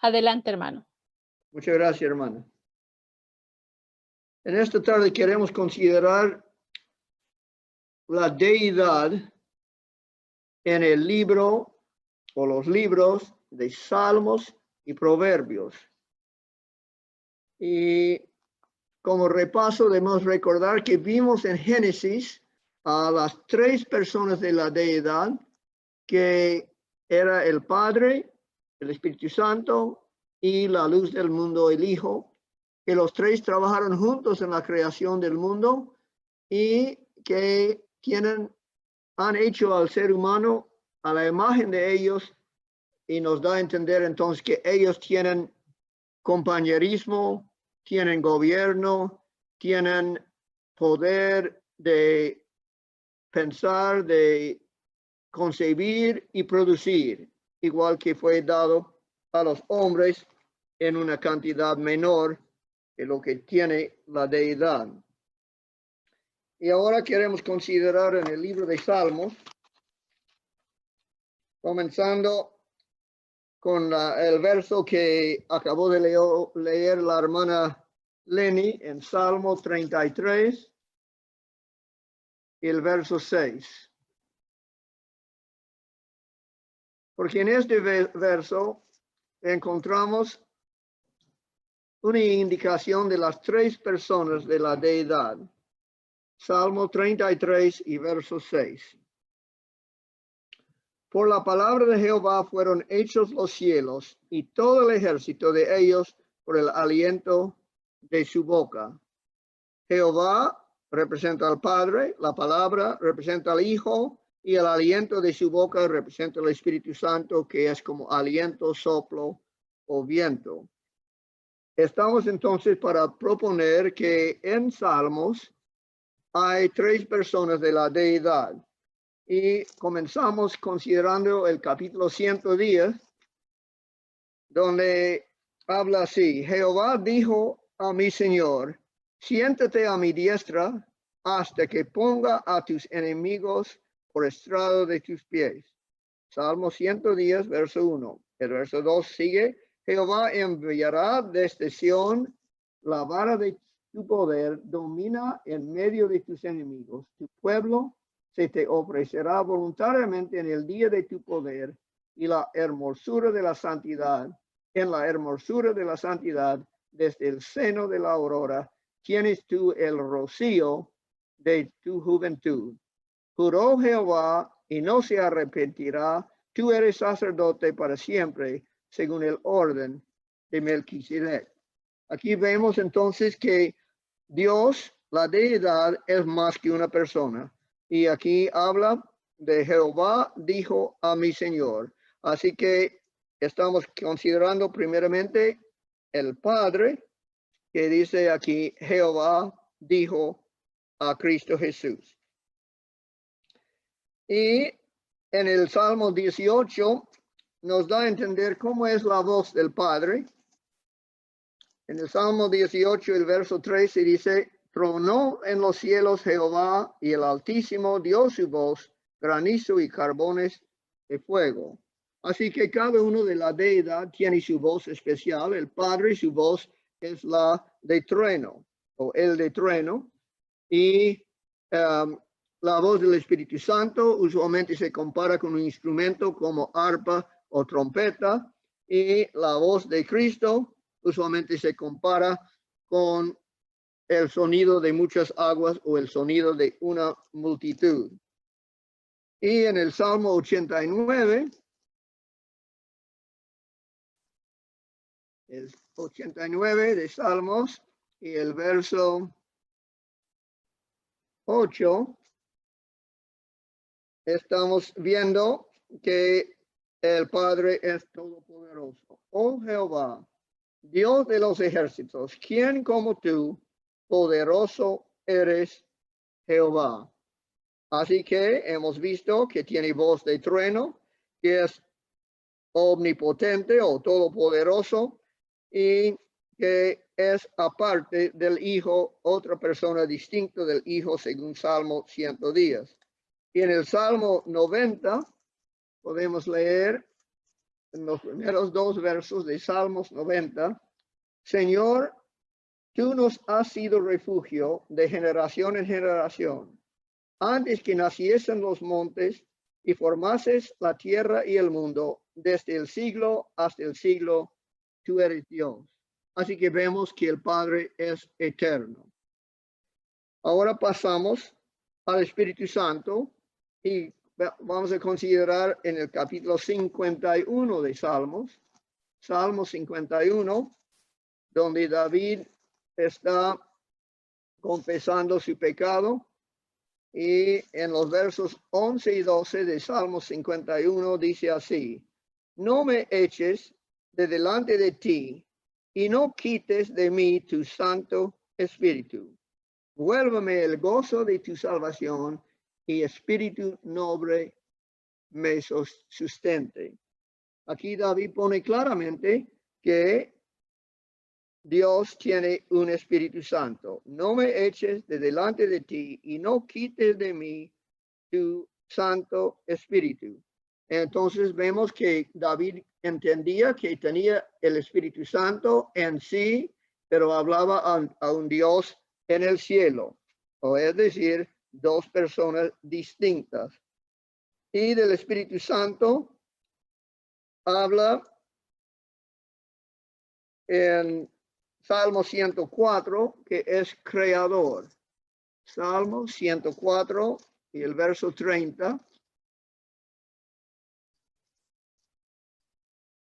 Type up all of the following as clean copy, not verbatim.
Adelante, hermano. Muchas gracias, hermana. En esta tarde queremos considerar la deidad en el libro o los libros de Salmos y Proverbios. Y como repaso debemos recordar que vimos en Génesis a las tres personas de la deidad, que era el Padre, el Espíritu Santo y la luz del mundo, el Hijo, que los tres trabajaron juntos en la creación del mundo y que han hecho al ser humano a la imagen de ellos, y nos da a entender entonces que ellos tienen compañerismo, tienen gobierno, tienen poder de pensar, de concebir y producir, igual que fue dado a los hombres en una cantidad menor que lo que tiene la deidad. Y ahora queremos considerar en el libro de Salmos, comenzando con el verso que acabó de leer la hermana Lenny en Salmo 33, y el verso 6. Porque en este verso encontramos una indicación de las tres personas de la deidad. Salmo 33 y verso 6. Por la palabra de Jehová fueron hechos los cielos, y todo el ejército de ellos por el aliento de su boca. Jehová representa al Padre, la palabra representa al Hijo, y el aliento de su boca representa al Espíritu Santo, que es como aliento, soplo o viento. Estamos entonces para proponer que en Salmos hay tres personas de la deidad. Y comenzamos considerando el capítulo 110, donde habla así: Jehová dijo a mi Señor, siéntate a mi diestra hasta que ponga a tus enemigos por estrado de tus pies. Salmo 110, verso 1. El verso 2 sigue: Jehová enviará desde Sión la vara de tu poder, domina en medio de tus enemigos. Tu pueblo se te ofrecerá voluntariamente en el día de tu poder, y la hermosura de la santidad, en la hermosura de la santidad, desde el seno de la aurora, tienes tú el rocío de tu juventud. Juró Jehová y no se arrepentirá, tú eres sacerdote para siempre, según el orden de Melquisedec. Aquí vemos entonces que Dios, la deidad, es más que una persona. Y aquí habla de Jehová dijo a mi Señor. Así que estamos considerando primeramente el Padre, que dice aquí: Jehová dijo a Cristo Jesús. Y en el Salmo 18 nos da a entender cómo es la voz del Padre. En el Salmo 18, el verso 13 dice: tronó en los cielos Jehová, y el Altísimo dio su voz, granizo y carbones de fuego. Así que cada uno de la deidad tiene su voz especial. El Padre, su voz es la de trueno, o el de trueno. Y la voz del Espíritu Santo usualmente se compara con un instrumento como arpa o trompeta. Y la voz de Cristo usualmente se compara con el sonido de muchas aguas o el sonido de una multitud. Y en el Salmo 89, el 89 de Salmos y el verso 8, estamos viendo que el Padre es todopoderoso. Oh Jehová, Dios de los ejércitos, ¿quién como tú? Poderoso eres Jehová. Así que hemos visto que tiene voz de trueno, que es omnipotente o todopoderoso, y que es aparte del Hijo, otra persona distinta del Hijo, según Salmo 110. Y en el Salmo 90 podemos leer en los primeros dos versos de Salmos 90, Señor, tú nos has sido refugio de generación en generación. Antes que naciesen los montes y formases la tierra y el mundo, desde el siglo hasta el siglo, tú eres Dios. Así que vemos que el Padre es eterno. Ahora pasamos al Espíritu Santo y vamos a considerar en el capítulo 51 de Salmos, Salmo 51, donde David está confesando su pecado. Y en los versos 11 y 12 de Salmo 51 dice así: no me eches de delante de ti y no quites de mí tu Santo Espíritu. Vuélveme el gozo de tu salvación y espíritu noble me sustente. Aquí David pone claramente que Dios tiene un Espíritu Santo. No me eches de delante de ti y no quites de mí tu Santo Espíritu. Entonces vemos que David entendía que tenía el Espíritu Santo en sí, pero hablaba a un Dios en el cielo, o es decir, dos personas distintas. Y del Espíritu Santo habla en Salmo 104, que es creador. Salmo 104 y el verso 30.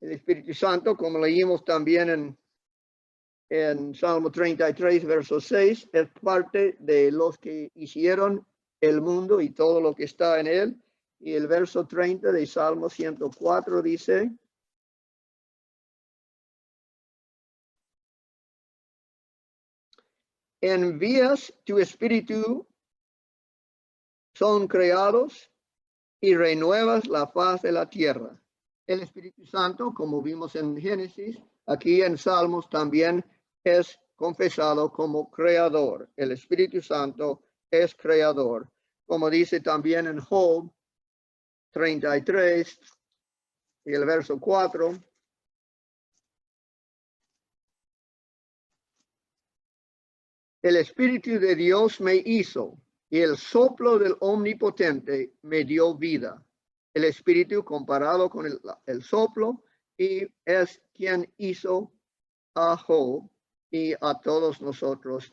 El Espíritu Santo, como leímos también en Salmo 33, verso 6, es parte de los que hicieron el mundo y todo lo que está en él. Y el verso 30 de Salmo 104 dice: envías tu espíritu, son creados y renuevas la faz de la tierra. El Espíritu Santo, como vimos en Génesis, aquí en Salmos también es confesado como creador. El Espíritu Santo es creador, como dice también en Job 33 y el verso 4. El Espíritu de Dios me hizo y el soplo del Omnipotente me dio vida. El Espíritu comparado con el soplo, y es quien hizo a Job y a todos nosotros.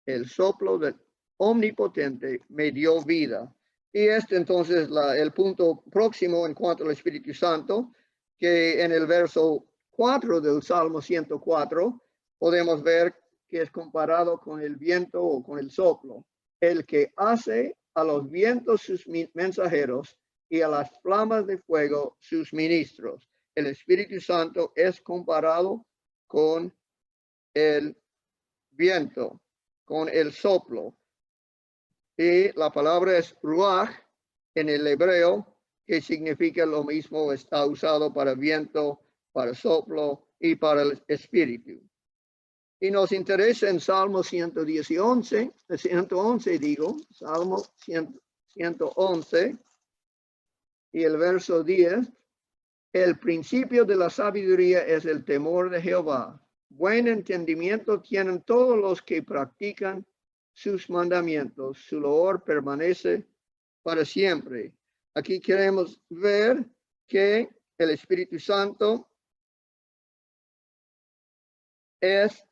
El soplo del Omnipotente me dio vida. Y entonces el punto próximo en cuanto al Espíritu Santo, que en el verso 4 del Salmo 104 podemos ver que es comparado con el viento o con el soplo, el que hace a los vientos sus mensajeros y a las flamas de fuego sus ministros. El Espíritu Santo es comparado con el viento, con el soplo. Y la palabra es ruach en el hebreo, que significa lo mismo, está usado para viento, para soplo y para el espíritu. Y nos interesa en Salmo 111, Salmo 111 y el verso 10. El principio de la sabiduría es el temor de Jehová. Buen entendimiento tienen todos los que practican sus mandamientos. Su loor permanece para siempre. Aquí queremos ver que el Espíritu Santo es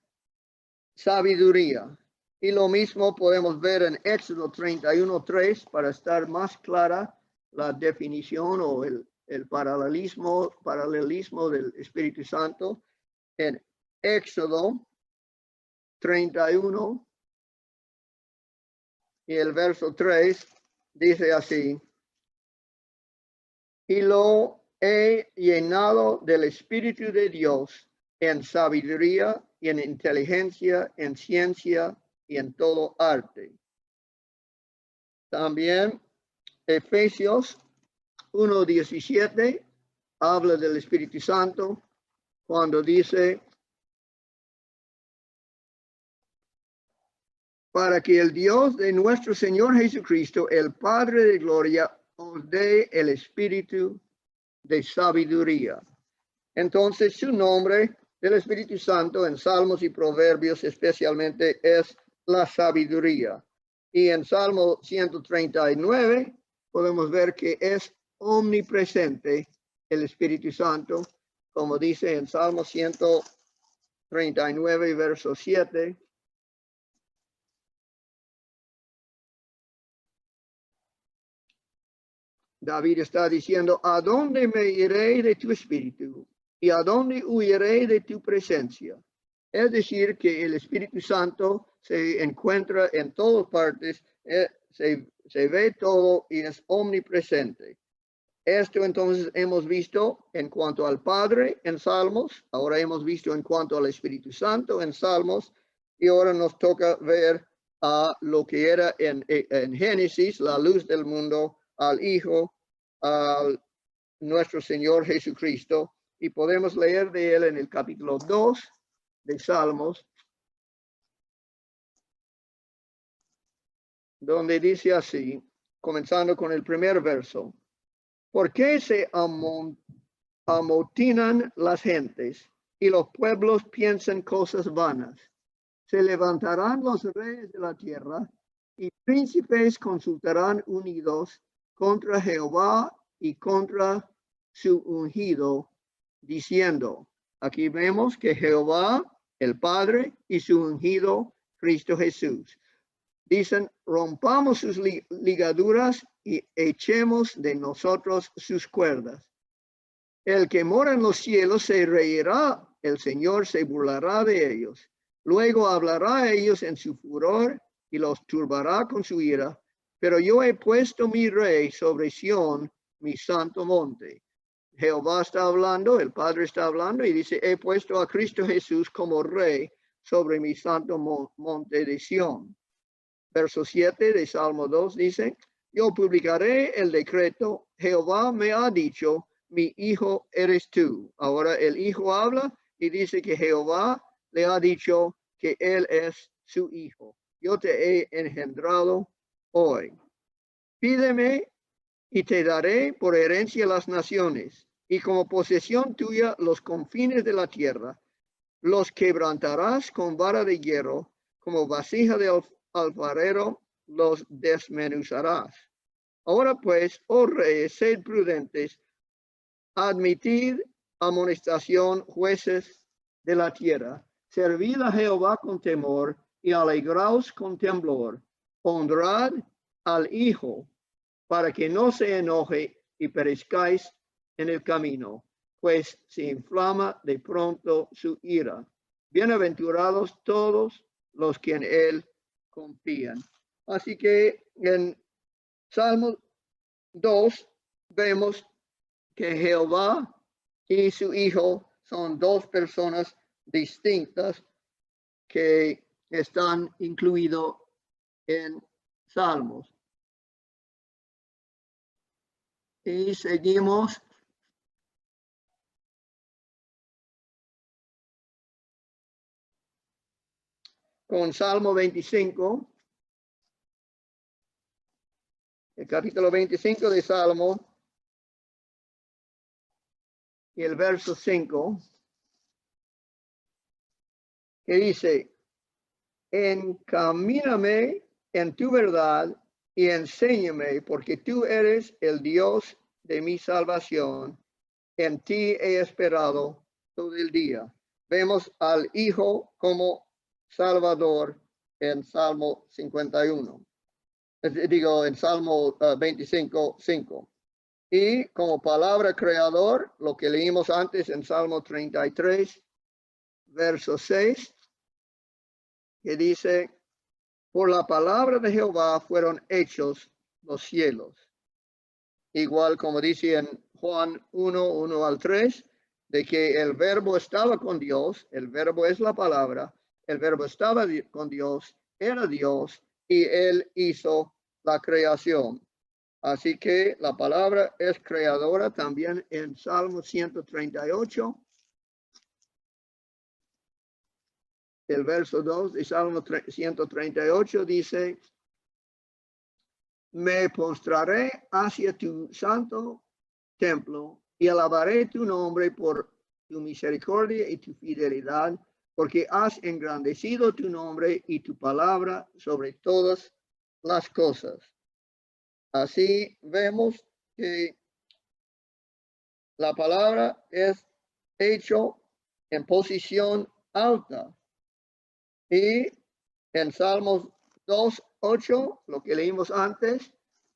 sabiduría. Y lo mismo podemos ver en Éxodo 31:3 para estar más clara la definición o el paralelismo del Espíritu Santo. En Éxodo 31 y el verso 3 dice así: y lo he llenado del Espíritu de Dios en sabiduría y en inteligencia, en ciencia y en todo arte. También Efesios 1:17 habla del Espíritu Santo cuando dice: para que el Dios de nuestro Señor Jesucristo, el Padre de gloria, os dé el espíritu de sabiduría. Entonces su nombre del Espíritu Santo en Salmos y Proverbios especialmente es la sabiduría. Y en Salmo 139 podemos ver que es omnipresente el Espíritu Santo, como dice en Salmo 139, verso 7. David está diciendo, ¿a dónde me iré de tu espíritu? ¿Y a dónde huiré de tu presencia? Es decir, que el Espíritu Santo se encuentra en todas partes, se ve todo y es omnipresente. Esto entonces hemos visto en cuanto al Padre en Salmos, ahora hemos visto en cuanto al Espíritu Santo en Salmos, y ahora nos toca ver a lo que era en Génesis, la luz del mundo, al Hijo, a nuestro Señor Jesucristo, y podemos leer de él en el capítulo 2 de Salmos, donde dice así, comenzando con el primer verso: ¿Por qué se amotinan las gentes y los pueblos piensan cosas vanas? Se levantarán los reyes de la tierra y príncipes consultarán unidos contra Jehová y contra su ungido, diciendo, aquí vemos que Jehová, el Padre, y su ungido, Cristo Jesús, dicen, rompamos sus ligaduras y echemos de nosotros sus cuerdas. El que mora en los cielos se reirá, el Señor se burlará de ellos. Luego hablará a ellos en su furor y los turbará con su ira. Pero yo he puesto mi rey sobre Sión, mi santo monte. Jehová está hablando, el Padre está hablando y dice, he puesto a Cristo Jesús como rey sobre mi santo monte de Sión. Verso 7 de Salmo 2 dice, yo publicaré el decreto, Jehová me ha dicho, mi hijo eres tú. Ahora el hijo habla y dice que Jehová le ha dicho que él es su hijo. Yo te he engendrado hoy. Pídeme y te daré por herencia las naciones y como posesión tuya los confines de la tierra. Los quebrantarás con vara de hierro, como vasija de alfarero los desmenuzarás. Ahora pues, oh reyes, sed prudentes, admitid amonestación, jueces de la tierra. Servid a Jehová con temor y alegraos con temblor. Honrad al Hijo para que no se enoje y perezcáis en el camino, pues se inflama de pronto su ira. Bienaventurados todos los que en él confían. Así que en Salmo 2 vemos que Jehová y su Hijo son dos personas distintas que están incluidos en Salmos. Y seguimos con Salmo 25, el capítulo 25 de Salmo, y el verso 5, que dice, encamíname en tu verdad y enséñame, porque tú eres el Dios de mi salvación. En ti he esperado todo el día. Vemos al Hijo como Salvador en Salmo 51. Digo, en Salmo 25, 5. Y como palabra creador, lo que leímos antes en Salmo 33, verso 6, que dice, por la palabra de Jehová fueron hechos los cielos. Igual como dice en Juan 1, 1 al 3, de que el verbo estaba con Dios, el verbo es la palabra, el verbo estaba con Dios, era Dios, y él hizo la creación. Así que la palabra es creadora también en Salmo 138. El verso 2 de Salmo 138 dice, me postraré hacia tu santo templo y alabaré tu nombre por tu misericordia y tu fidelidad, porque has engrandecido tu nombre y tu palabra sobre todas las cosas. Así vemos que la palabra es hecho en posición alta. Y en Salmos 2:8, lo que leímos antes,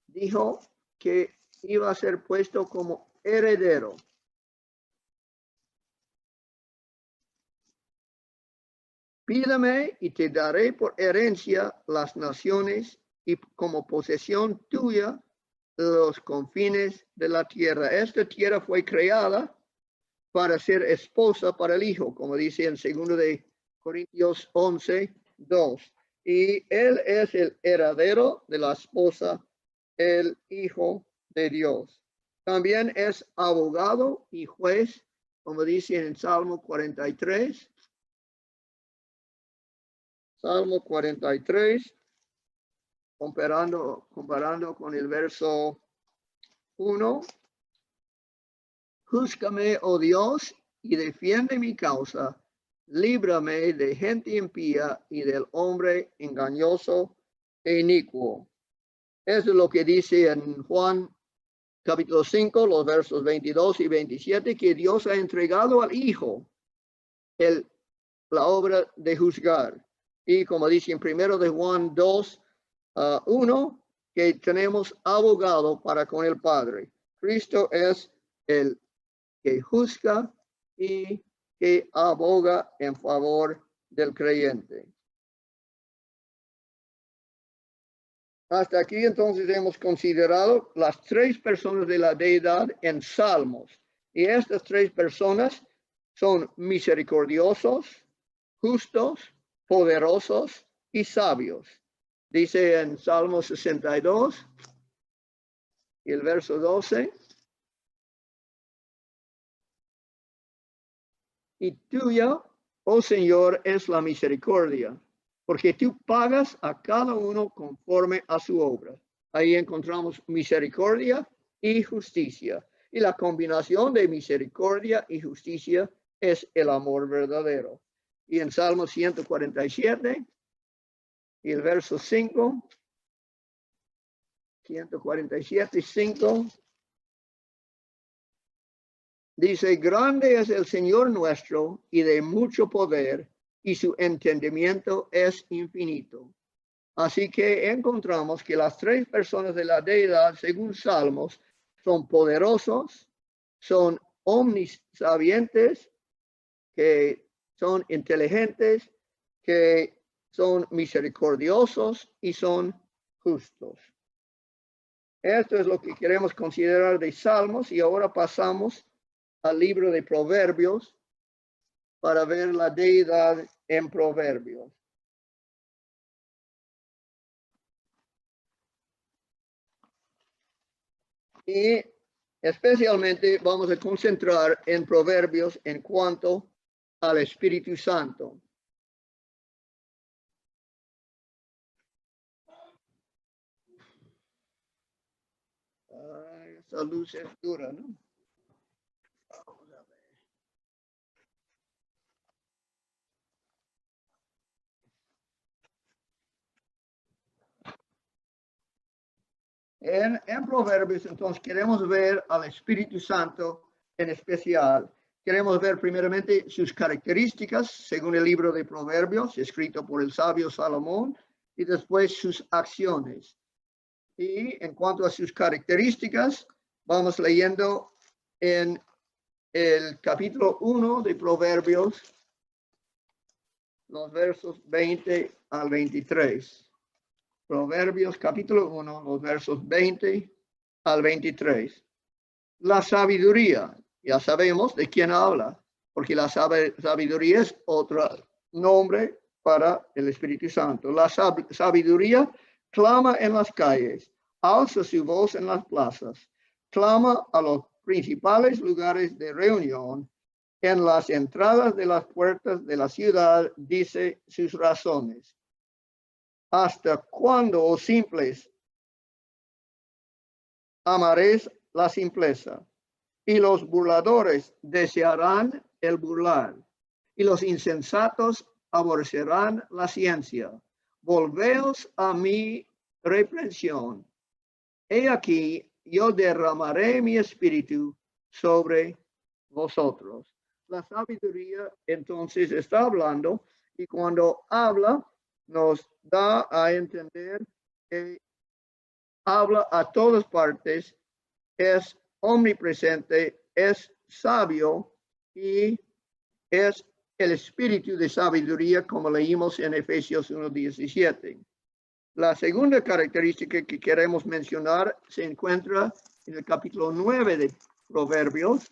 dijo que iba a ser puesto como heredero. Pídame y te daré por herencia las naciones y como posesión tuya los confines de la tierra. Esta tierra fue creada para ser esposa para el Hijo, como dice en 2 de Corintios 11:2. Y él es el heredero de la esposa, el Hijo de Dios. También es abogado y juez, como dice en Salmo 43. Salmo 43, comparando con el verso 1. Júzgame, oh Dios, y defiende mi causa. Líbrame de gente impía y del hombre engañoso e inicuo. Eso es lo que dice en Juan capítulo 5, los versos 22 y 27, que Dios ha entregado al Hijo la obra de juzgar. Y como dice en 1 de Juan 2:1, que tenemos abogado para con el Padre. Cristo es el que juzga y que aboga en favor del creyente. Hasta aquí entonces hemos considerado las tres personas de la deidad en Salmos. Y estas tres personas son misericordiosos, justos, poderosos y sabios. Dice en Salmo 62 y el verso 12. Y tuya, oh Señor, es la misericordia, porque tú pagas a cada uno conforme a su obra. Ahí encontramos misericordia y justicia. Y la combinación de misericordia y justicia es el amor verdadero. Y en Salmo 147 y el verso 5, 147:5. Dice, grande es el Señor nuestro y de mucho poder, y su entendimiento es infinito. Así que encontramos que las tres personas de la deidad, según Salmos, son poderosos, son omnisabientes, que son inteligentes, que son misericordiosos y son justos. Esto es lo que queremos considerar de Salmos, y ahora pasamos al libro de Proverbios para ver la deidad en Proverbios. Y especialmente vamos a concentrar en Proverbios en cuanto al Espíritu Santo. Esa luz es dura, ¿no? Vamos a ver. En Proverbios, entonces, queremos ver al Espíritu Santo en especial. Queremos ver primeramente sus características, según el libro de Proverbios, escrito por el sabio Salomón, y después sus acciones. Y en cuanto a sus características, vamos leyendo en el capítulo 1 de Proverbios, los versos 20 al 23. Proverbios capítulo 1, los versos 20 al 23. La sabiduría, ya sabemos de quién habla, porque la sabiduría es otro nombre para el Espíritu Santo. La sabiduría clama en las calles, alza su voz en las plazas, clama a los principales lugares de reunión, en las entradas de las puertas de la ciudad, dice sus razones. ¿Hasta cuándo, oh simples, amaréis la simpleza? Y los burladores desearán el burlar, y los insensatos aborrecerán la ciencia. Volveos a mi reprensión. He aquí, yo derramaré mi espíritu sobre vosotros. La sabiduría entonces está hablando, y cuando habla nos da a entender que habla a todas partes, es omnipresente, es sabio y es el espíritu de sabiduría, como leímos en Efesios 1:17. La segunda característica que queremos mencionar se encuentra en el capítulo 9 de Proverbios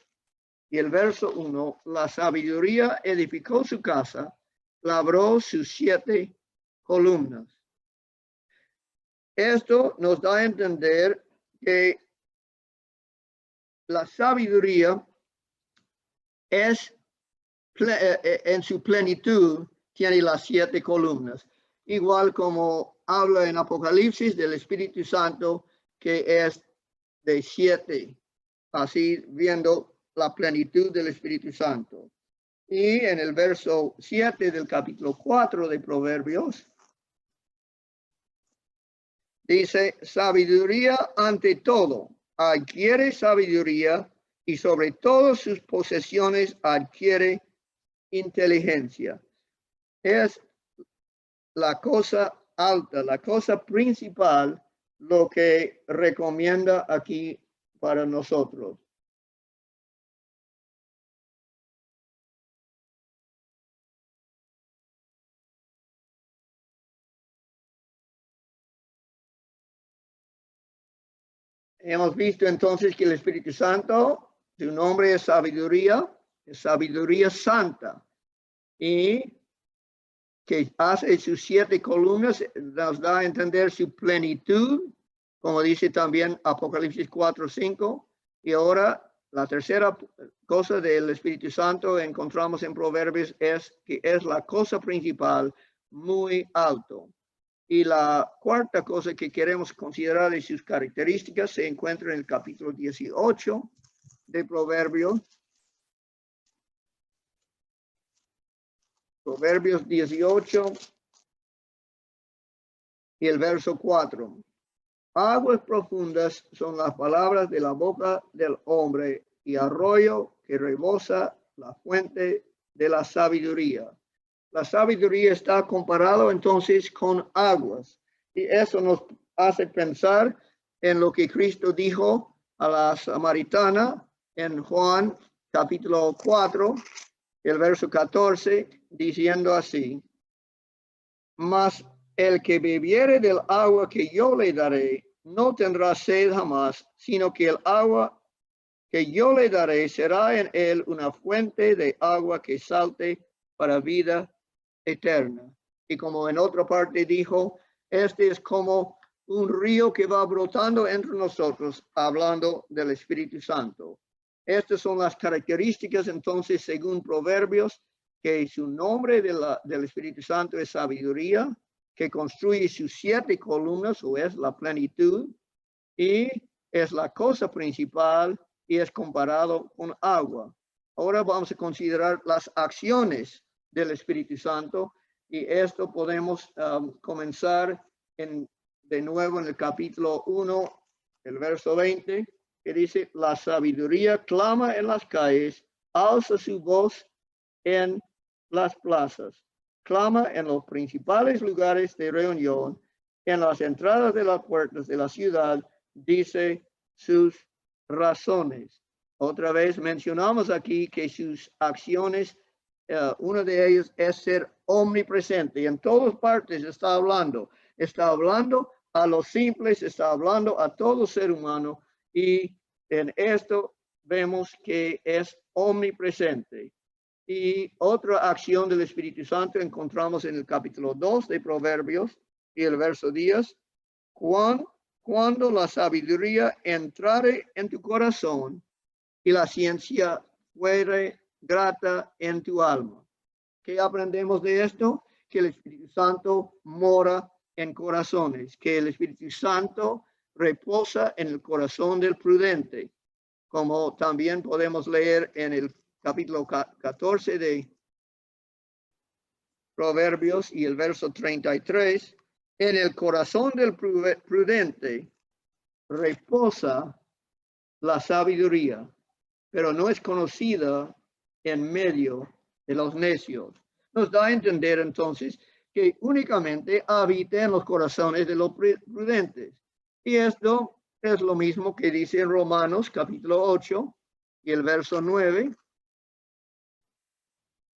y el verso 1. La sabiduría edificó su casa, labró sus 7 columnas. Esto nos da a entender que la sabiduría es en su plenitud, tiene las 7 columnas, igual como habla en Apocalipsis del Espíritu Santo, que es de 7, así viendo la plenitud del Espíritu Santo. Y en el verso 7 del capítulo 4 de Proverbios, dice, sabiduría ante todo, adquiere sabiduría, y sobre todas sus posesiones adquiere inteligencia. Es la cosa alta, la cosa principal, lo que recomienda aquí para nosotros. Hemos visto entonces que el Espíritu Santo, su nombre es sabiduría santa, y que hace sus 7 columnas, nos da a entender su plenitud, como dice también Apocalipsis 4:5. Y ahora la tercera cosa del Espíritu Santo encontramos en Proverbios es que es la cosa principal, muy alto. Y la cuarta cosa que queremos considerar de sus características se encuentra en el capítulo 18 de Proverbios. Proverbios 18 y el verso 4. Aguas profundas son las palabras de la boca del hombre, y arroyo que rebosa la fuente de la sabiduría. La sabiduría está comparado entonces con aguas, y eso nos hace pensar en lo que Cristo dijo a la samaritana en Juan capítulo 4, el verso 14, diciendo así: mas el que bebiere del agua que yo le daré no tendrá sed jamás, sino que el agua que yo le daré será en él una fuente de agua que salte para vida eterna. Y como en otra parte dijo, este es como un río que va brotando entre nosotros, hablando del Espíritu Santo. Estas son las características entonces, según Proverbios, que su nombre del Espíritu Santo es sabiduría, que construye sus 7 columnas, o es la plenitud, y es la cosa principal, y es comparado con agua. Ahora vamos a considerar las acciones del Espíritu Santo, y esto podemos comenzar de nuevo en el capítulo 1, el verso 20, que dice: la sabiduría clama en las calles, alza su voz en las plazas, clama en los principales lugares de reunión, en las entradas de las puertas de la ciudad, dice sus razones. Otra vez mencionamos aquí que sus acciones, una de ellas es ser omnipresente, y en todas partes está hablando a los simples, está hablando a todo ser humano, y en esto vemos que es omnipresente. Y otra acción del Espíritu Santo encontramos en el capítulo 2 de Proverbios y el verso 10. Cuando la sabiduría entrare en tu corazón y la ciencia fuere grata en tu alma. ¿Qué aprendemos de esto? Que el Espíritu Santo mora en corazones, que el Espíritu Santo reposa en el corazón del prudente, como también podemos leer en el capítulo 14 de Proverbios y el verso 33, en el corazón del prudente reposa la sabiduría, pero no es conocida en medio de los necios. Nos da a entender entonces que únicamente habita en los corazones de los prudentes. Y esto es lo mismo que dice en Romanos capítulo 8 y el verso 9.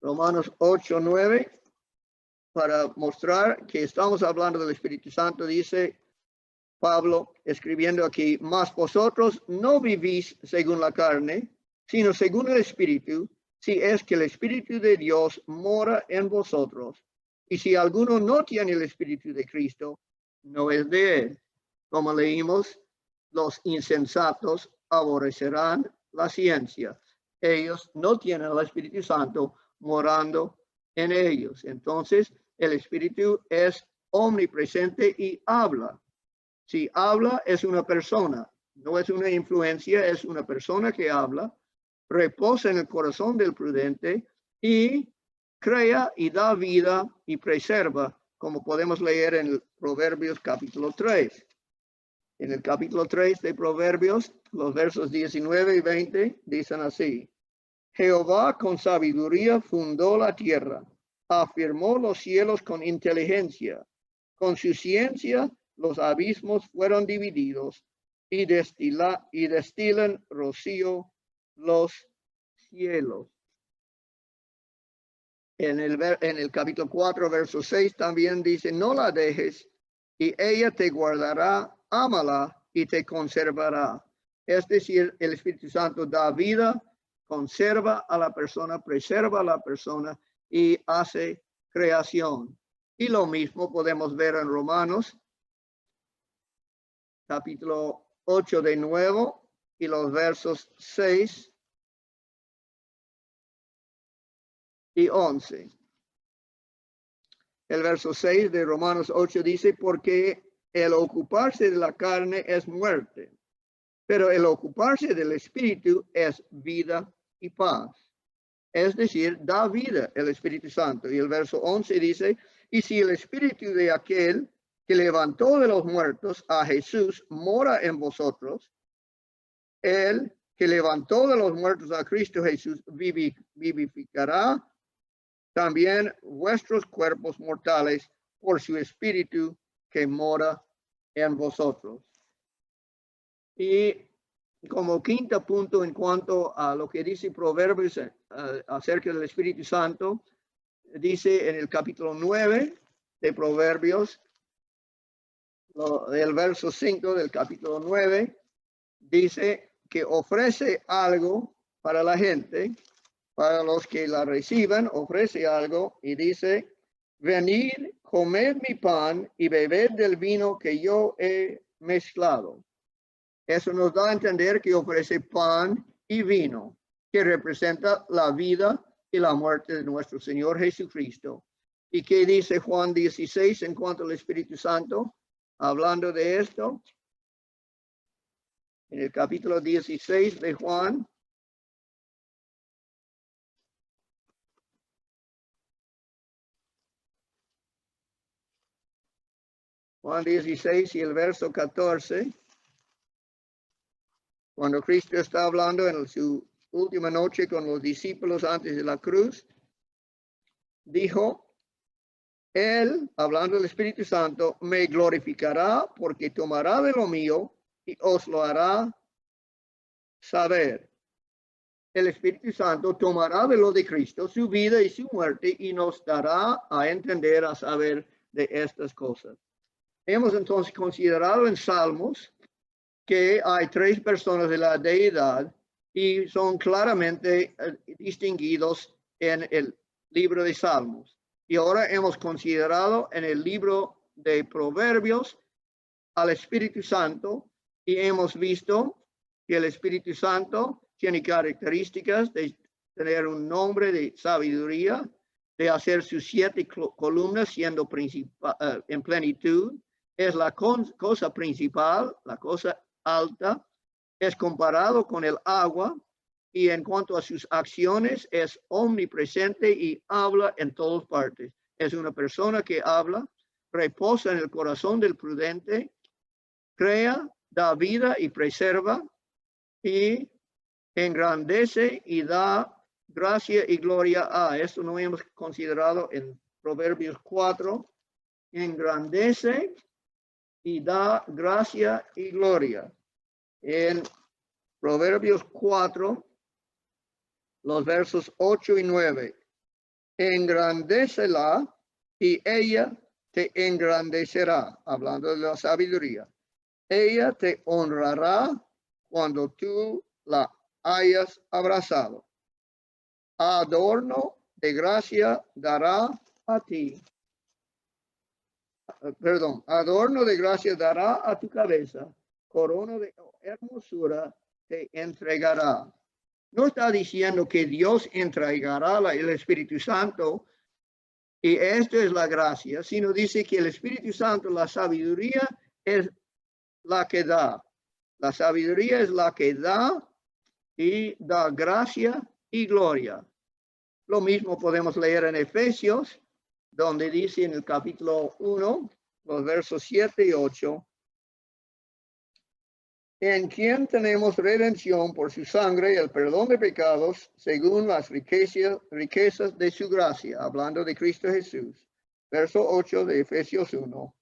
Romanos 8, 9. Para mostrar que estamos hablando del Espíritu Santo, dice Pablo escribiendo aquí, mas vosotros no vivís según la carne, sino según el Espíritu, si es que el Espíritu de Dios mora en vosotros. Y si alguno no tiene el Espíritu de Cristo, no es de él. Como leímos, los insensatos aborrecerán la ciencia. Ellos no tienen el Espíritu Santo morando en ellos. Entonces, el Espíritu es omnipresente y habla. Si habla, es una persona, no es una influencia, es una persona que habla, reposa en el corazón del prudente y crea y da vida y preserva, como podemos leer en Proverbios capítulo 3. En el capítulo 3 de Proverbios, los versos 19 y 20 dicen así: Jehová con sabiduría fundó la tierra, afirmó los cielos con inteligencia, con su ciencia los abismos fueron divididos y destilan rocío los cielos. En el capítulo 4, verso 6 también dice, no la dejes y ella te guardará, ámala y te conservará. Es decir, el Espíritu Santo da vida, conserva a la persona, preserva a la persona y hace creación. Y lo mismo podemos ver en Romanos capítulo 8 de nuevo y los versos 6 y 11. El verso 6 de Romanos 8 dice, porque el ocuparse de la carne es muerte, pero el ocuparse del Espíritu es vida y paz. Es decir, da vida el Espíritu Santo. Y el verso 11 dice, y si el Espíritu de aquel que levantó de los muertos a Jesús mora en vosotros, el que levantó de los muertos a Cristo Jesús vivificará también vuestros cuerpos mortales por su Espíritu que mora en vosotros. Y como quinto punto en cuanto a lo que dice Proverbios acerca del Espíritu Santo, dice en el capítulo 9 de Proverbios, el verso 5 del capítulo 9, dice que ofrece algo para la gente, para los que la reciban, ofrece algo y dice, venid, comed mi pan y bebed del vino que yo he mezclado. Eso nos da a entender que ofrece pan y vino, que representa la vida y la muerte de nuestro Señor Jesucristo. ¿Y qué dice Juan 16 en cuanto al Espíritu Santo? Hablando de esto, en el capítulo 16 de Juan, Juan 16 y el verso 14, cuando Cristo está hablando en su última noche con los discípulos antes de la cruz, dijo, Él, hablando del Espíritu Santo, me glorificará porque tomará de lo mío y os lo hará saber. El Espíritu Santo tomará de lo de Cristo, su vida y su muerte, y nos dará a entender, a saber de estas cosas. Hemos entonces considerado en Salmos que hay tres personas de la deidad y son claramente distinguidos en el libro de Salmos. Y ahora hemos considerado en el libro de Proverbios al Espíritu Santo y hemos visto que el Espíritu Santo tiene características de tener un nombre de sabiduría, de hacer sus 7 columnas siendo en plenitud. Es la cosa principal, la cosa alta. Es comparado con el agua y en cuanto a sus acciones es omnipresente y habla en todas partes. Es una persona que habla, reposa en el corazón del prudente, crea, da vida y preserva, y engrandece y da gracia y gloria a. Esto no hemos considerado en Proverbios 4. Engrandece y da gracia y gloria. En Proverbios 4, los versos 8 y 9. Engrandécela y ella te engrandecerá, hablando de la sabiduría. Ella te honrará cuando tú la hayas abrazado. Adorno de gracia dará a ti. Perdón, adorno de gracia dará a tu cabeza. Corona de hermosura te entregará. No está diciendo que Dios entregará el Espíritu Santo y esto es la gracia, sino dice que el Espíritu Santo, la sabiduría es la que da. La sabiduría es la que da y da gracia y gloria. Lo mismo podemos leer en Efesios, donde dice en el capítulo 1, los versos 7 y 8, en quien tenemos redención por su sangre y el perdón de pecados, según las riquezas de su gracia, hablando de Cristo Jesús. Verso 8 de Efesios 1,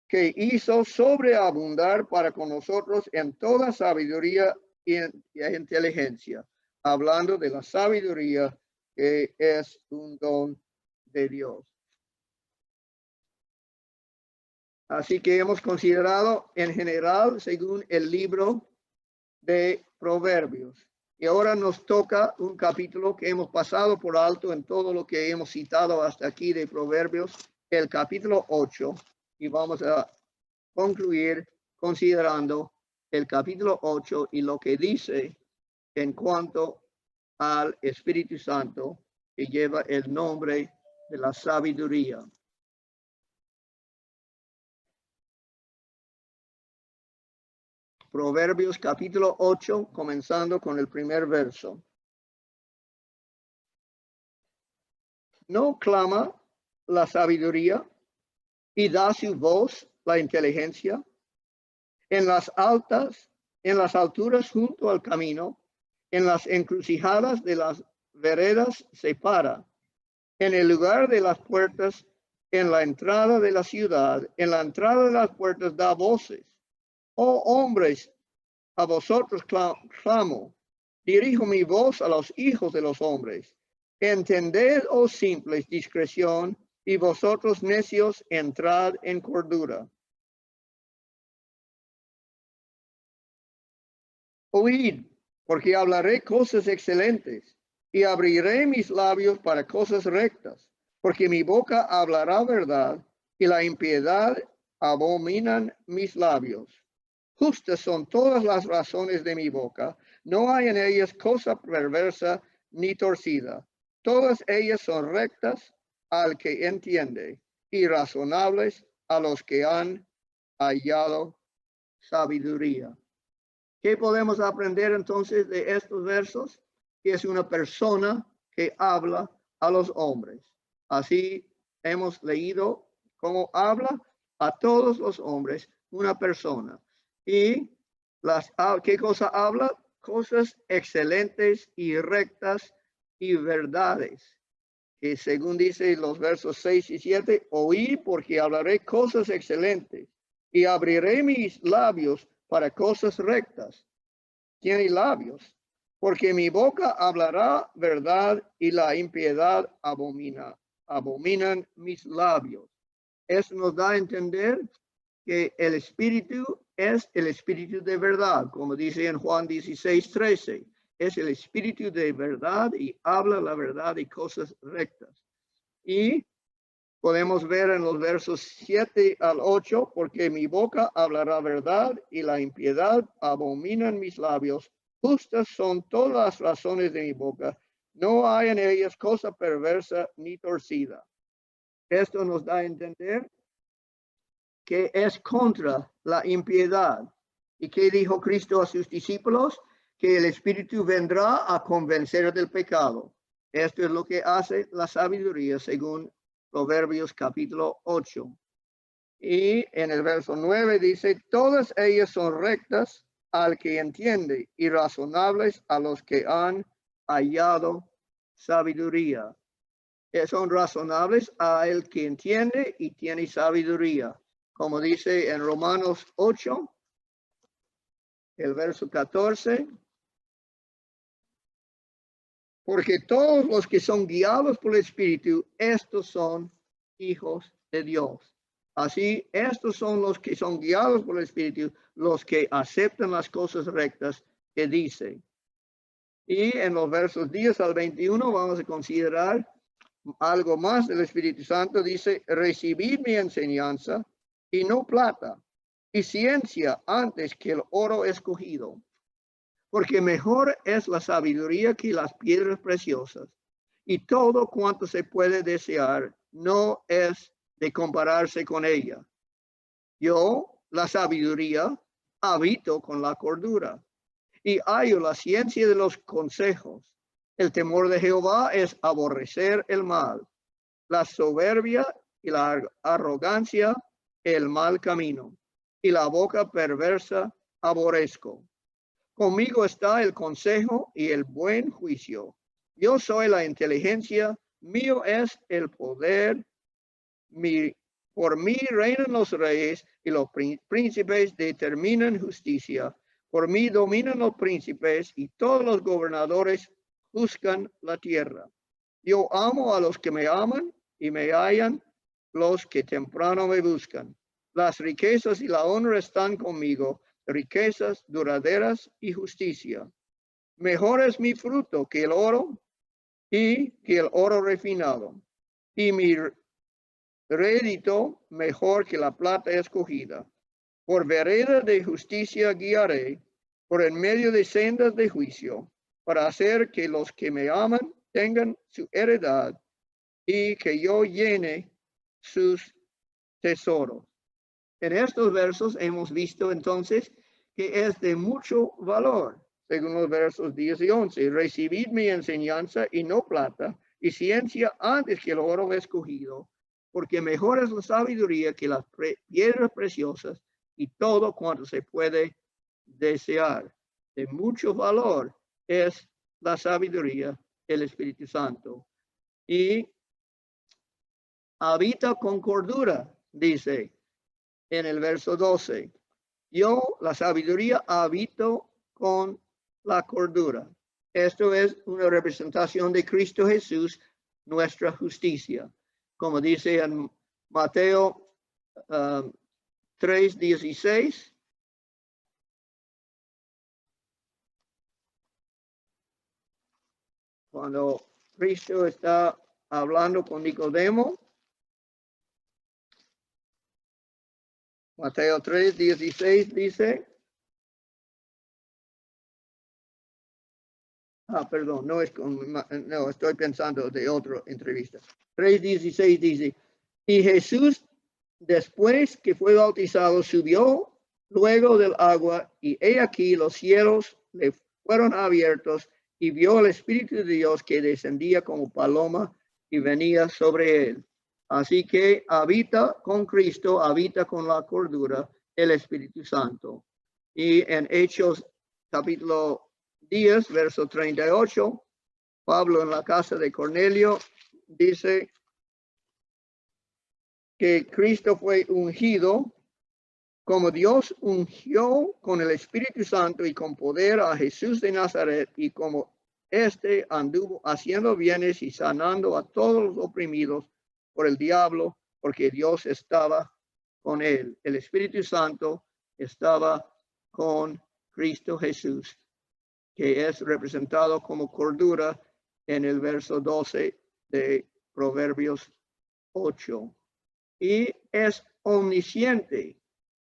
que hizo sobreabundar para con nosotros en toda sabiduría y inteligencia, hablando de la sabiduría que es un don de Dios. Así que hemos considerado en general según el libro de Proverbios. Y ahora nos toca un capítulo que hemos pasado por alto en todo lo que hemos citado hasta aquí de Proverbios, el capítulo 8. Y vamos a concluir considerando el capítulo 8 y lo que dice en cuanto al Espíritu Santo, que lleva el nombre de la sabiduría. Proverbios capítulo 8, comenzando con el primer verso. ¿No clama la sabiduría y da su voz la inteligencia? En las alturas junto al camino, en las encrucijadas de las veredas se para. En el lugar de las puertas, en la entrada de la ciudad, en la entrada de las puertas da voces. Oh hombres, a vosotros clamo, dirijo mi voz a los hijos de los hombres. Entended, oh simples, discreción, y vosotros necios, entrad en cordura. Oíd, porque hablaré cosas excelentes, y abriré mis labios para cosas rectas, porque mi boca hablará verdad, y la impiedad abominan mis labios. Justas son todas las razones de mi boca, no hay en ellas cosa perversa ni torcida. Todas ellas son rectas al que entiende y razonables a los que han hallado sabiduría. ¿Qué podemos aprender entonces de estos versos? Que es una persona que habla a los hombres. Así hemos leído cómo habla a todos los hombres una persona. Y ¿qué cosa habla? Cosas excelentes y rectas y verdades. Que según dice los versos 6 y 7, oí porque hablaré cosas excelentes y abriré mis labios para cosas rectas. Tiene labios, porque mi boca hablará verdad y la impiedad abominan mis labios. Eso nos da a entender que el Espíritu es el Espíritu de verdad, como dice en Juan 16:13. Es el Espíritu de verdad y habla la verdad y cosas rectas. Y podemos ver en los versos 7 al 8, porque mi boca hablará verdad y la impiedad abominan mis labios. Justas son todas las razones de mi boca. No hay en ellas cosa perversa ni torcida. Esto nos da a entender que es contra la impiedad. ¿Y qué dijo Cristo a sus discípulos? que el Espíritu vendrá a convencer del pecado. Esto es lo que hace la sabiduría según Proverbios capítulo 8. Y en el verso 9 dice, todas ellas son rectas al que entiende y razonables a los que han hallado sabiduría. Son razonables a el que entiende y tiene sabiduría. Como dice en Romanos 8, el verso 14. Porque todos los que son guiados por el Espíritu, estos son hijos de Dios. Así, estos son los que son guiados por el Espíritu, los que aceptan las cosas rectas que dice. Y en los versos 10 al 21 vamos a considerar algo más del Espíritu Santo. Dice, recibid mi enseñanza y no plata, y ciencia antes que el oro escogido. Porque mejor es la sabiduría que las piedras preciosas, y todo cuanto se puede desear no es de compararse con ella. Yo, la sabiduría, habito con la cordura, y hallo la ciencia de los consejos. El temor de Jehová es aborrecer el mal, la soberbia y la arrogancia, el mal camino, y la boca perversa aborrezco. Conmigo está el consejo y el buen juicio. Yo soy la inteligencia, mío es el poder. Por mí reinan los reyes y los príncipes determinan justicia. Por mí dominan los príncipes y todos los gobernadores juzgan la tierra. Yo amo a los que me aman y me hallan los que temprano me buscan. Las riquezas y la honra están conmigo, riquezas duraderas y justicia. Mejor es mi fruto que el oro y que el oro refinado, y mi rédito mejor que la plata escogida. Por vereda de justicia guiaré, por en medio de sendas de juicio, para hacer que los que me aman tengan su heredad y que yo llene sus tesoros. En estos versos hemos visto entonces que es de mucho valor, según los versos 10 y 11. Recibid mi enseñanza y no plata, y ciencia antes que el oro escogido, porque mejor es la sabiduría que las piedras preciosas y todo cuanto se puede desear. De mucho valor es la sabiduría, el Espíritu Santo. Y habita con cordura, dice en el verso 12. Yo, la sabiduría, habito con la cordura. Esto es una representación de Cristo Jesús, nuestra justicia. Como dice en Mateo 3:16. Cuando Cristo está hablando con Nicodemo. Mateo 3:16 dice. Perdón, no estoy pensando de otra entrevista. 3:16 dice, y Jesús, después que fue bautizado, subió luego del agua, y he aquí los cielos le fueron abiertos, y vio el Espíritu de Dios que descendía como paloma y venía sobre él. Así que habita con Cristo, habita con la cordura, el Espíritu Santo. Y en Hechos capítulo 10, verso 38, Pablo en la casa de Cornelio dice que Cristo fue ungido como Dios ungió con el Espíritu Santo y con poder a Jesús de Nazaret, y como éste anduvo haciendo bienes y sanando a todos los oprimidos por el diablo, porque Dios estaba con él. El Espíritu Santo estaba con Cristo Jesús, que es representado como cordura en el verso 12 de Proverbios 8. Y es omnisciente,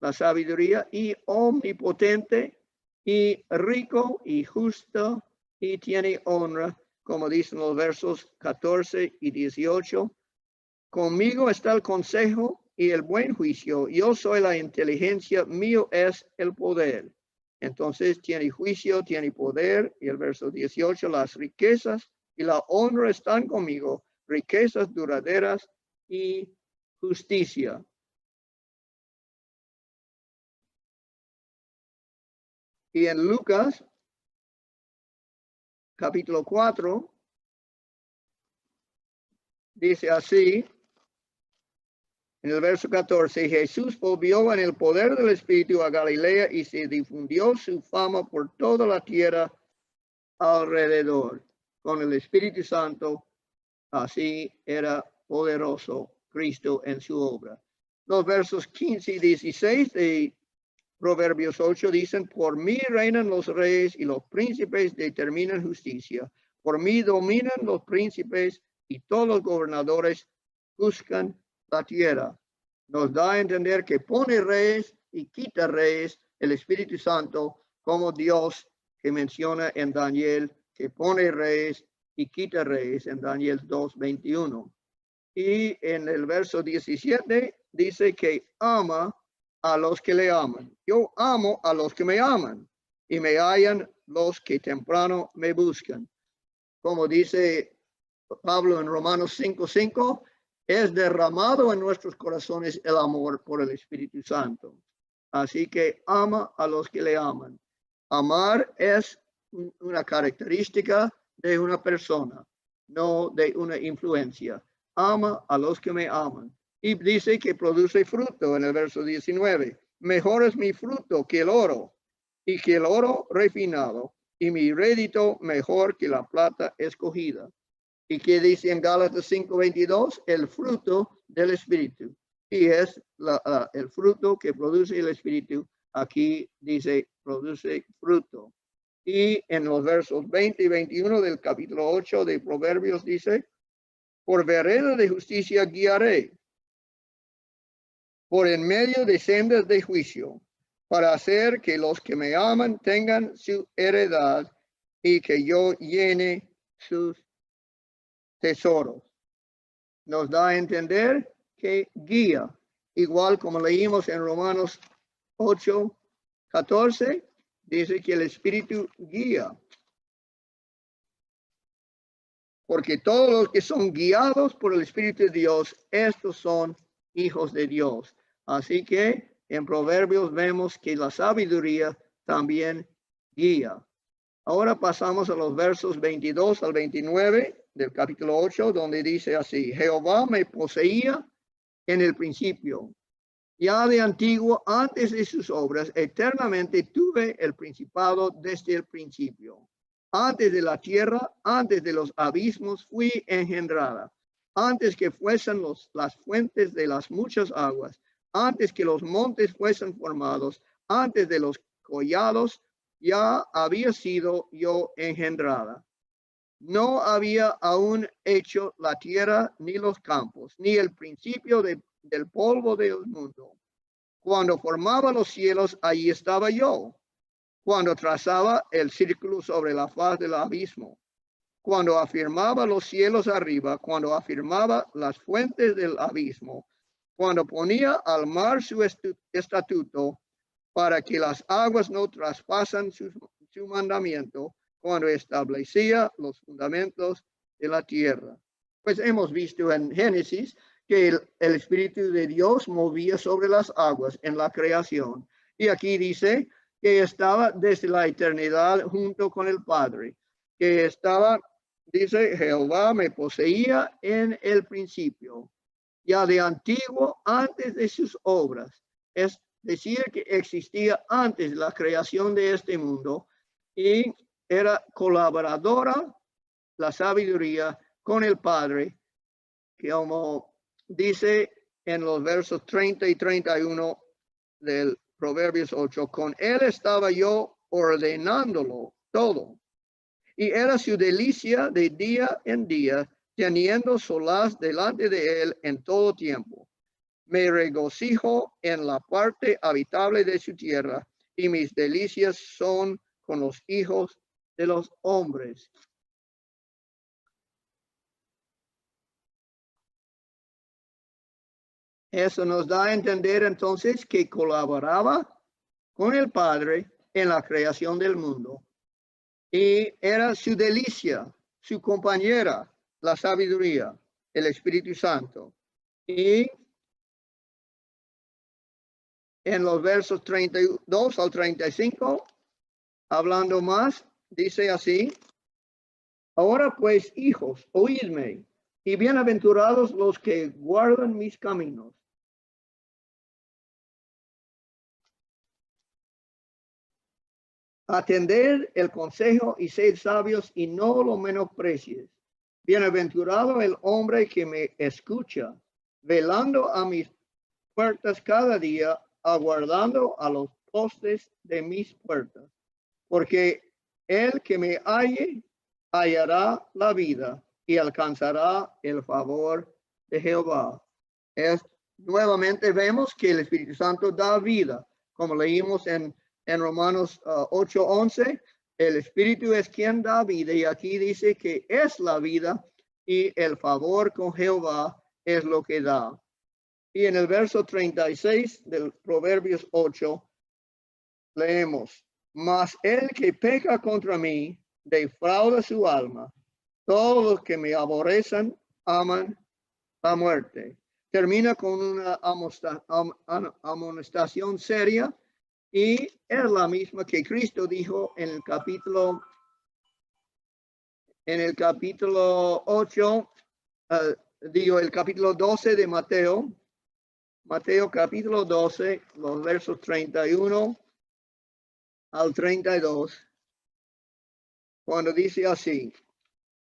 la sabiduría, y omnipotente, y rico, y justo, y tiene honra, como dicen los versos 14 y 18. Conmigo está el consejo y el buen juicio. Yo soy la inteligencia, mío es el poder. Entonces tiene juicio, tiene poder. Y el verso 18, las riquezas y la honra están conmigo, riquezas duraderas y justicia. Y en Lucas, capítulo 4, dice así, en el verso 14, Jesús volvió en el poder del Espíritu a Galilea y se difundió su fama por toda la tierra alrededor. Con el Espíritu Santo, así era poderoso Cristo en su obra. Los versos 15 y 16 de Proverbios 8 dicen, por mí reinan los reyes y los príncipes determinan justicia. Por mí dominan los príncipes y todos los gobernadores buscan la tierra. Nos da a entender que pone reyes y quita reyes el Espíritu Santo como Dios que menciona en Daniel, que pone reyes y quita reyes en Daniel 2:21. Y en el verso 17 dice que ama a los que le aman. Yo amo a los que me aman y me hallan los que temprano me buscan. Como dice Pablo en Romanos 5:5, es derramado en nuestros corazones el amor por el Espíritu Santo. Así que ama a los que le aman. Amar es una característica de una persona, no de una influencia. Ama a los que me aman. Y dice que produce fruto en el verso 19. Mejor es mi fruto que el oro, y que el oro refinado, y mi rédito mejor que la plata escogida. ¿Y qué dice en Gálatas 5:22? El fruto del Espíritu. Y es el fruto que produce el Espíritu. Aquí dice, produce fruto. Y en los versos 20 y 21 del capítulo 8 de Proverbios dice, por vereda de justicia guiaré, por en medio de sendas de juicio, para hacer que los que me aman tengan su heredad y que yo llene sus tesoros. Nos da a entender que guía, igual como leímos en Romanos 8:14, dice que el Espíritu guía. Porque todos los que son guiados por el Espíritu de Dios, estos son hijos de Dios. Así que en Proverbios vemos que la sabiduría también guía. Ahora pasamos a los versos 22 al 29 del capítulo 8, donde dice así, Jehová me poseía en el principio, ya de antiguo, antes de sus obras, eternamente tuve el principado desde el principio. Antes de la tierra, antes de los abismos, fui engendrada. Antes que fuesen las fuentes de las muchas aguas, antes que los montes fuesen formados, antes de los collados, ya había sido yo engendrada. No había aún hecho la tierra ni los campos, ni el principio del polvo del mundo. Cuando formaba los cielos, allí estaba yo. Cuando trazaba el círculo sobre la faz del abismo. Cuando afirmaba los cielos arriba, cuando afirmaba las fuentes del abismo. Cuando ponía al mar su estatuto para que las aguas no traspasan su mandamiento, cuando establecía los fundamentos de la tierra. Pues hemos visto en Génesis que el Espíritu de Dios movía sobre las aguas en la creación. Y aquí dice que estaba desde la eternidad junto con el Padre, que estaba, dice, Jehová me poseía en el principio, ya de antiguo, antes de sus obras. Es decir, que existía antes de la creación de este mundo y era colaboradora la sabiduría con el Padre, que como dice en los versos 30 y 31 del Proverbios 8, con él estaba yo ordenándolo todo, y era su delicia de día en día, teniendo solaz delante de él en todo tiempo. Me regocijo en la parte habitable de su tierra, y mis delicias son con los hijos de los hombres. Eso nos da a entender entonces que colaboraba con el Padre en la creación del mundo. Y era su delicia, su compañera, la sabiduría, el Espíritu Santo. Y en los versos 32 al 35, hablando más, dice así: ahora pues, hijos, oídme, y bienaventurados los que guardan mis caminos. Atender el consejo y sed sabios y no lo menosprecies. Bienaventurado el hombre que me escucha, velando a mis puertas cada día, aguardando a los postes de mis puertas. Porque el que me halle, hallará la vida y alcanzará el favor de Jehová. Nuevamente vemos que el Espíritu Santo da vida, como leímos en Romanos 8:11, el Espíritu es quien da vida, y aquí dice que es la vida y el favor con Jehová es lo que da. Y en el verso 36 del Proverbios 8 leemos: mas el que peca contra mí defrauda su alma. Todos los que me aborrecen aman la muerte. Termina con una amonestación seria, y es la misma que Cristo dijo en el capítulo 8, el capítulo 12 de Mateo. Mateo capítulo 12, los versos 31 al 32, cuando dice así: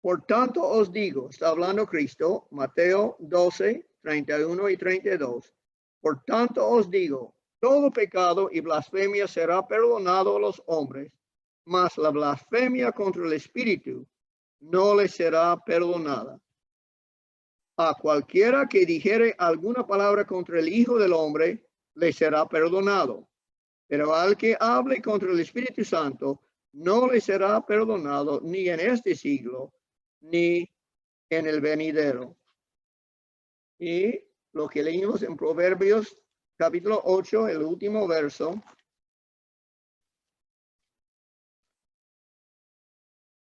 por tanto os digo, está hablando Cristo, Mateo 12, 31 y 32. Por tanto os digo, todo pecado y blasfemia será perdonado a los hombres, mas la blasfemia contra el Espíritu no le será perdonada. A cualquiera que dijere alguna palabra contra el Hijo del Hombre, le será perdonado. Pero al que hable contra el Espíritu Santo, no le será perdonado ni en este siglo, ni en el venidero. Y lo que leímos en Proverbios capítulo 8, el último verso: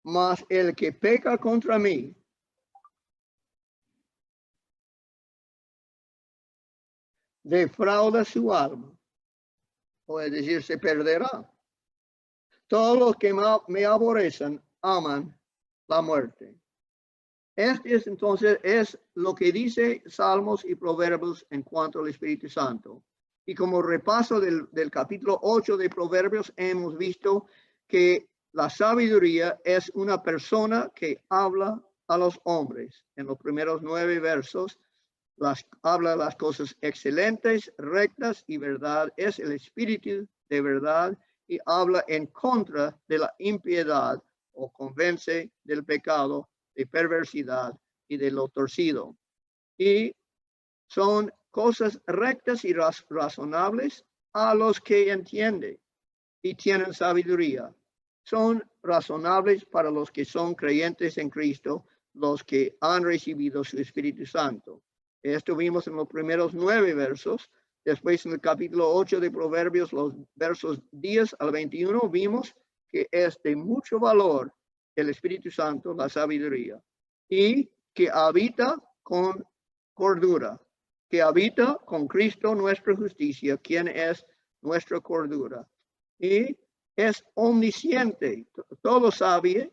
mas el que peca contra mí defrauda su alma, o es decir, se perderá. Todos los que me aborrecen aman la muerte. Entonces es lo que dice Salmos y Proverbios en cuanto al Espíritu Santo. Y como repaso del capítulo 8 de Proverbios, hemos visto que la sabiduría es una persona que habla a los hombres. En los primeros 9 versos, habla las cosas excelentes, rectas y verdad. Es el espíritu de verdad, y habla en contra de la impiedad, o convence del pecado, de perversidad y de lo torcido. Y son cosas rectas y razonables a los que entienden y tienen sabiduría. Son razonables para los que son creyentes en Cristo, los que han recibido su Espíritu Santo. Esto vimos en los primeros 9 versos. Después en el capítulo 8 de Proverbios, los versos 10 al 21, vimos que es de mucho valor el Espíritu Santo, la sabiduría, y que habita con cordura, que habita con Cristo nuestra justicia, quien es nuestra cordura. Y es omnisciente, todo sabe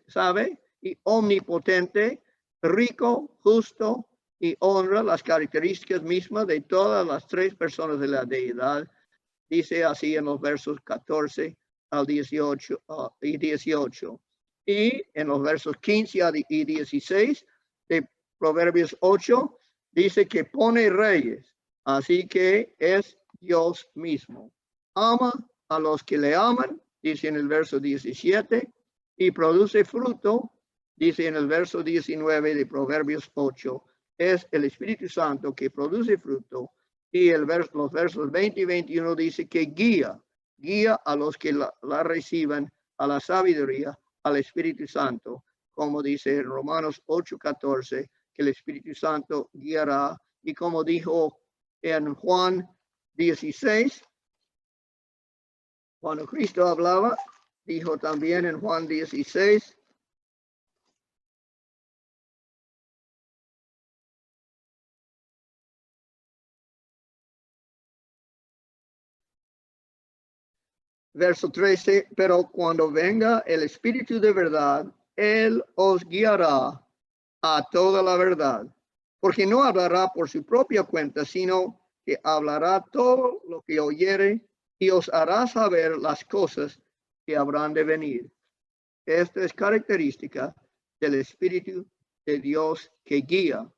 y omnipotente, rico, justo, y honra las características mismas de todas las 3 personas de la deidad. Dice así en los versos 14 al 18 y 18. Y en los versos 15 y 16 de Proverbios 8, dice que pone reyes, así que es Dios mismo. Ama a los que le aman, dice en el verso 17, y produce fruto, dice en el verso 19 de Proverbios 8. Es el Espíritu Santo que produce fruto, y los versos 20 y 21 dice que guía a los que la reciban a la sabiduría, al Espíritu Santo, como dice en Romanos 8:14, que el Espíritu Santo guiará, y como dijo en Juan 16, Cuando Cristo hablaba, dijo también en Juan 16, verso 13, pero cuando venga el Espíritu de verdad, Él os guiará a toda la verdad, porque no hablará por su propia cuenta, sino que hablará todo lo que oyere y os hará saber las cosas que habrán de venir. Esta es característica del Espíritu de Dios que guía.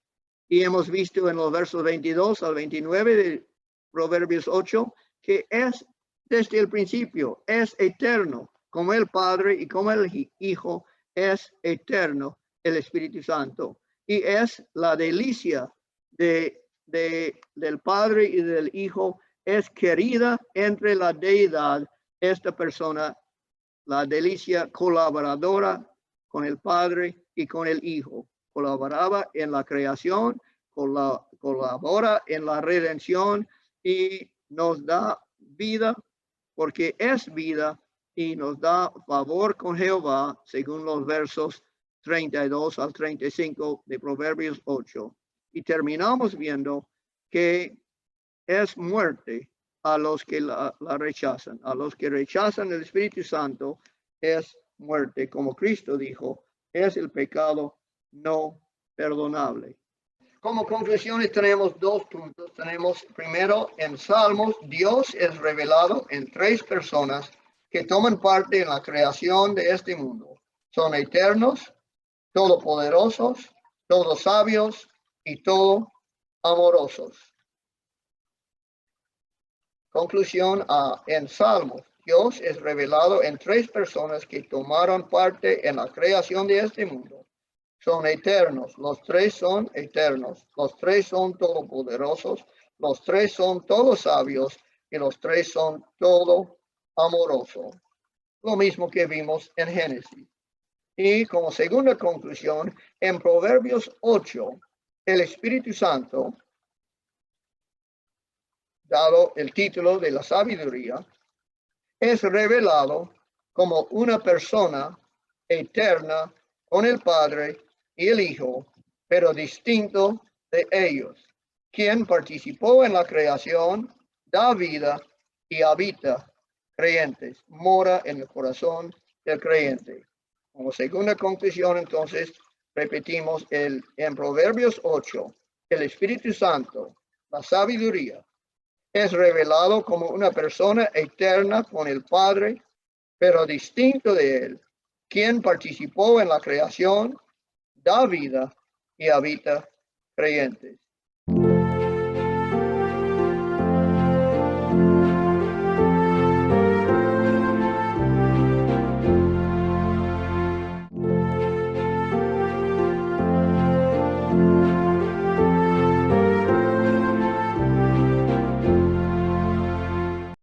Y hemos visto en los versos 22 al 29 de Proverbios 8 que es desde el principio, es eterno, como el Padre y como el Hijo es eterno el Espíritu Santo. Y es la delicia del Padre y del Hijo, es querida entre la deidad, esta persona, la delicia colaboradora con el Padre y con el Hijo. Colaboraba en la creación, colabora en la redención y nos da vida porque es vida y nos da favor con Jehová, según los versos 32 al 35 de Proverbios 8. Y terminamos viendo que es muerte a los que la rechazan. A los que rechazan el Espíritu Santo es muerte, como Cristo dijo, es el pecado no perdonable. Como conclusiones tenemos dos puntos. Tenemos primero en Salmos, Dios es revelado en tres personas que toman parte en la creación de este mundo. Son eternos, todopoderosos, todos sabios y todos amorosos. Conclusión A. En Salmos, Dios es revelado en tres personas que tomaron parte en la creación de este mundo. Son eternos, los tres son eternos, los tres son todopoderosos, los tres son todos sabios y los tres son todo amorosos. Lo mismo que vimos en Génesis. Y como segunda conclusión, en Proverbios 8, el Espíritu Santo, dado el título de la sabiduría, es revelado como una persona eterna con el Padre y el Hijo, pero distinto de ellos, quien participó en la creación, da vida y habita creyentes, mora en el corazón del creyente. Como segunda conclusión, entonces, repetimos en Proverbios 8, el Espíritu Santo, la sabiduría, es revelado como una persona eterna con el Padre, pero distinto de él, quien participó en la creación, da vida y habita creyentes.